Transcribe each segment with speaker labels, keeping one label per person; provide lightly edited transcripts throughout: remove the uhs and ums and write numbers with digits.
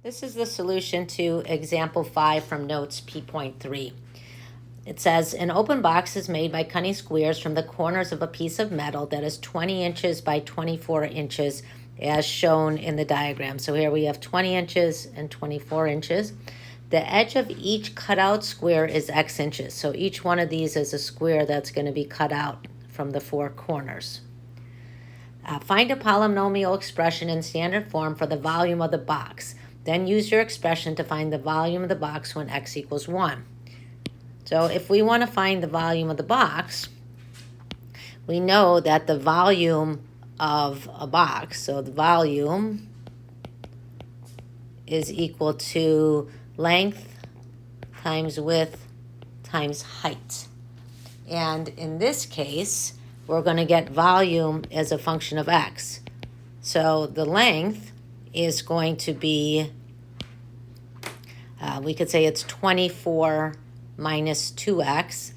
Speaker 1: This is the solution to example 5 from Notes P.3. It says, an open box is made by cutting squares from the corners of a piece of metal that is 20 inches by 24 inches as shown in the diagram. So here we have 20 inches and 24 inches. The edge of each cutout square is X inches. So each one of these is a square that's going to be cut out from the four corners. Find a polynomial expression in standard form for the volume of the box. Then use your expression to find the volume of the box when x equals 1. So if we want to find the volume of the box, we know that the volume of a box, so the volume is equal to length times width times height. And in this case, we're going to get volume as a function of x. So the length is going to be, we could say it's 24 minus 2x,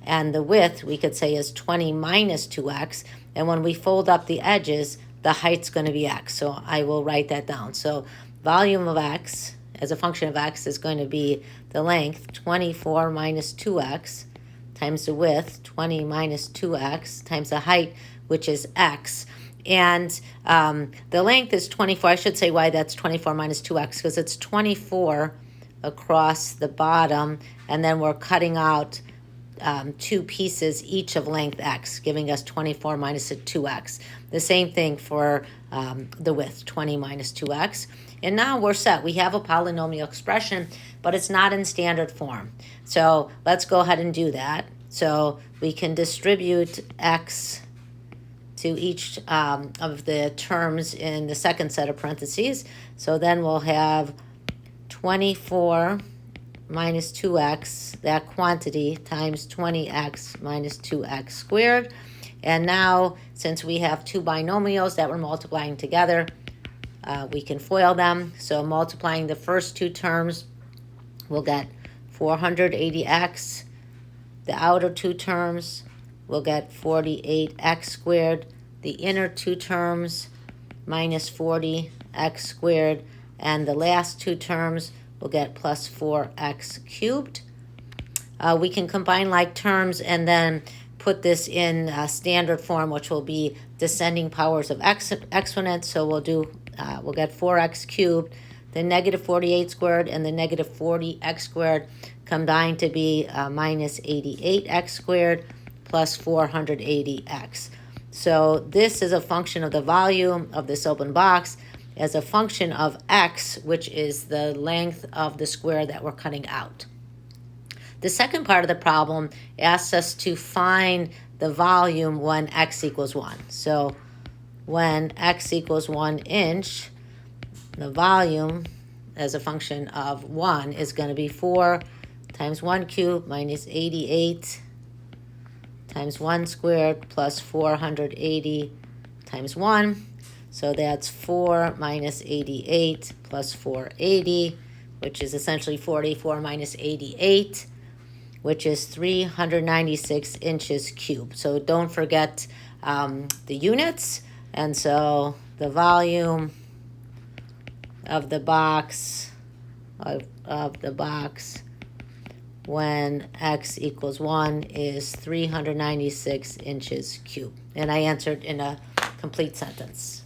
Speaker 1: and the width we could say is 20 minus 2x, and when we fold up the edges, the height's going to be x. So I will write that down. So volume of x as a function of x is going to be the length 24 minus 2x times the width 20 minus 2x times the height, which is x. And the length is 24. I should say why that's 24 minus 2x, because it's 24 across the bottom, and then we're cutting out two pieces each of length x, giving us 24 minus 2x. The same thing for the width, 20 minus 2x. And now we're set. We have a polynomial expression, but it's not in standard form. So let's go ahead and do that. So we can distribute x to each of the terms in the second set of parentheses. So then we'll have 24 minus 2x, that quantity, times 20x minus 2x squared. And now, since we have two binomials that we're multiplying together, we can FOIL them. So multiplying the first two terms, we'll get 480x. The outer two terms, we'll get 48x squared. The inner two terms, minus 40x squared. And the last two terms, we'll get plus 4x cubed. We can combine like terms and then put this in standard form, which will be descending powers of exponents. So we'll get 4x cubed. The negative 48 squared and the negative 40x squared combine to be minus 88x squared plus 480x. So this is a function of the volume of this open box as a function of x, which is the length of the square that we're cutting out. The second part of the problem asks us to find the volume when x equals 1. So when x equals 1 inch, the volume as a function of 1 is going to be 4 times 1 cubed minus 88 times 1 squared plus 480 times 1. So that's 4 minus 88 plus 480, which is essentially 44 minus 88, which is 396 inches cubed. So don't forget the units. And so the volume of the box when x equals 1 is 396 inches cubed. And I answered in a complete sentence.